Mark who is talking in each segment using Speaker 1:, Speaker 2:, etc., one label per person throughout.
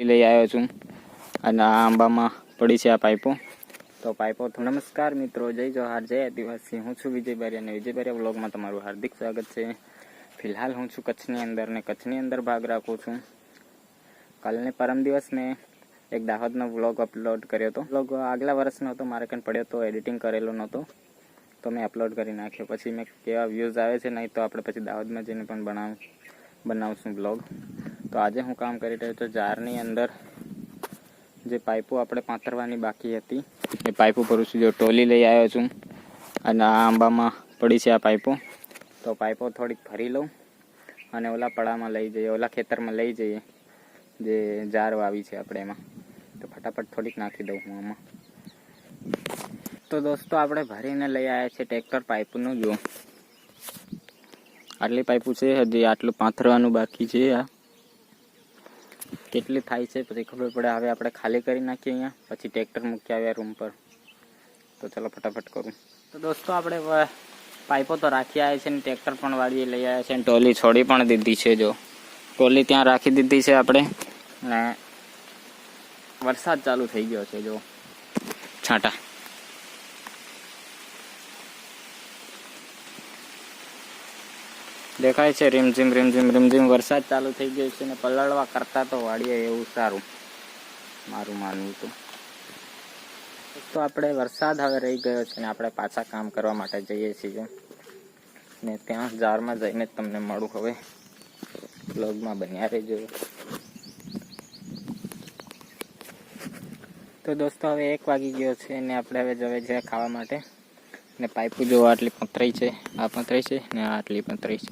Speaker 1: લઈ આવ્યો છું અને આ આંબામાં પડી છે આ પાઇપો. તો પાઇપો નમસ્કાર મિત્રો, જય જોહાર, જય આદિવાસી. હું છું વિજય બારિયા અને વિજય બારિયા વ્લોગમાં તમારું હાર્દિક સ્વાગત છે. ફિલહાલ હું છું કચ્છની અંદર ને કચ્છની અંદર ભાગ રાખું છું. કાલને પરમ દિવસ મેં એક દાહોદનો વ્લોગ અપલોડ કર્યો હતો. વ્લોગ આગલા વર્ષનો હતો, મારે કંઈ પડ્યો તો એડિટિંગ કરેલો નહોતો તો મેં અપલોડ કરી નાખ્યો. પછી મેં કેવા વ્યૂઝ આવે છે નહીં તો આપણે પછી દાહોદમાં જઈને પણ બનાવશું બ્લોગ. તો આજે હું કામ કરી રહ્યો છું જારની અંદર જે પાઇપો આપણે પાથરવાની બાકી હતી એ પાઇપો ભરું છું. જો ટોલી લઈ આવ્યો છું અને આ આંબામાં પડી છે આ પાઇપો. તો પાઇપો થોડીક ભરી લઉં અને ઓલા પડામાં લઈ જઈએ, ઓલા ખેતરમાં લઈ જઈએ જે જાર વાવી છે આપણે એમાં. તો ફટાફટ થોડીક નાખી દઉં હું આમાં. તો દોસ્તો આપણે ભરીને લઈ આવ્યા છે ટ્રેક્ટર પાઇપનું. જો આટલી પાઇપો છે, હજી આટલું પાથરવાનું બાકી છે. આ કેટલી થાય છે પછી ખબર પડે. હવે આપણે ખાલી કરી નાખીએ અહીંયા, પછી ટ્રેક્ટર મૂકી આવ્યા રૂમ પર. તો ચલો ફટાફટ કરું. તો દોસ્તો આપણે પાઇપો તો રાખી આવ્યા છે ને ટ્રેક્ટર પણ વાળીએ લઈ આવ્યા છે અને ટોલી છોડી પણ દીધી છે. જો ટોલી ત્યાં રાખી દીધી છે આપણે ને વરસાદ ચાલુ થઈ ગયો છે. જો છાંટા દેખાય છે, રીમઝીમ રીમઝીમ રીમઝીમ વરસાદ ચાલુ થઈ ગયો છે ને પલળવા કરતા તો વાળીએ એવું સારું, મારું માનવું તો આપણે વરસાદ હવે રહી ગયો છે ને આપણે પાછા કામ કરવા માટે જઈએ છીએ ને ત્યાં જારમાં જઈને જ તમને મળું. હવે બ્લોગમાં બન્યા રહેજો. તો દોસ્તો હવે 1 વાગી ગયો છે ને આપણે હવે જવે છે ખાવા માટે. ને પાઇપો જો આટલી પથરાઈ છે, આ પથરાઈ છે ને આટલી પથરાઈ છે.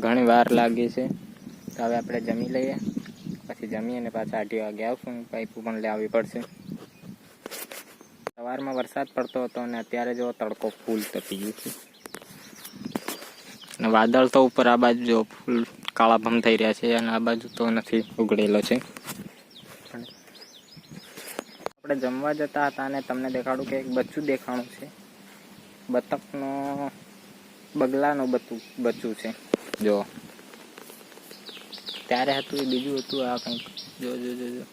Speaker 1: ઘણી વાર લાગે છે. તો હવે આપણે જમી લઈએ, પછી જમી અને પાછા 8 વાગે આવશું. પાઇપો પણ લાવવી પડશે. સવારમાં વરસાદ પડતો હતો અને અત્યારે જો તડકો ફૂલ તપી ગયું છે અને વાદળ તો ઉપર આ બાજુ જો ફૂલ કાળાભમ થઈ રહ્યા છે અને આ બાજુ તો નથી ઉગડેલો છે. આપણે જમવા જતા હતા અને તમને દેખાડું કે એક બચ્ચું દેખાણું છે. બતકનો બગલાનું બચ્ચું છે. જો ત્યારે હતું એ બીજું હતું, આ કંઈક જો જો જો જો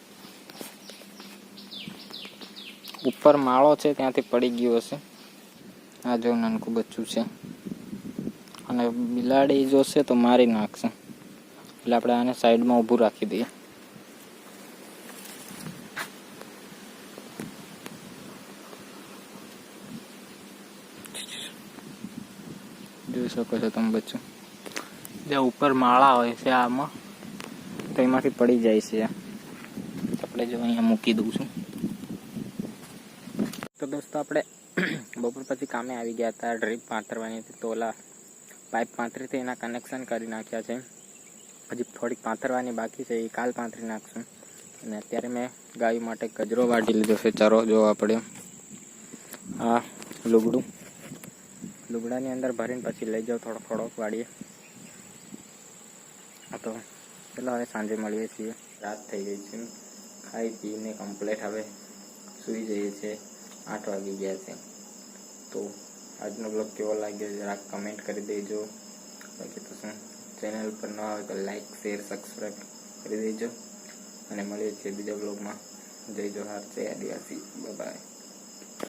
Speaker 1: ઉપર માળો છે ત્યાંથી પડી ગયું હશે. આ જો નાનકું બચ્ચું છે અને બિલાડી જોશે તો મારી નાખશે. એટલે આપણે આને સાઈડમાં ઊભું રાખી દઈએ. જોઈ શકો છો તમે બચ્ચું. જે ઉપર માળા હોય છે આમાં તો એમાંથી પડી જાય છે. આપણે જો અહીંયા મૂકી દઉં છું. તો દોસ્તો આપણે બપોર પછી કામે આવી ગયા હતા. ડ્રીપ પાથરવાની હતી તો ઓલા પાઇપ પાથરી હતી એના કનેક્શન કરી નાખ્યા છે. હજી થોડીક પાથરવાની બાકી છે, એ કાલ પાથરી નાખશું. અને અત્યારે મેં ગાય માટે ગજરો વાટી લીધો છે, ચરો. જો આપણે આ લુગડાની અંદર ભરીને પછી લઈ જાઓ થોડોક વાળીએ. તો ચલો હવે સાંજે મળીએ છીએ. રાત થઈ ગઈ છે, ખાઈ પીને કમ્પ્લેટ હવે સૂઈ જઈએ છીએ. 8 વાગી ગયા છે. તો આજનો બ્લોગ કેવો લાગ્યો જરાક કમેન્ટ કરી દેજો. બાકી તો શું, ચેનલ પર ન આવે તો લાઈક શેર સબસ્ક્રાઈબ કરી દેજો અને મળીએ છીએ બીજા બ્લોગમાં. જય જોહાર, જય આદિવાસી. Bye bye.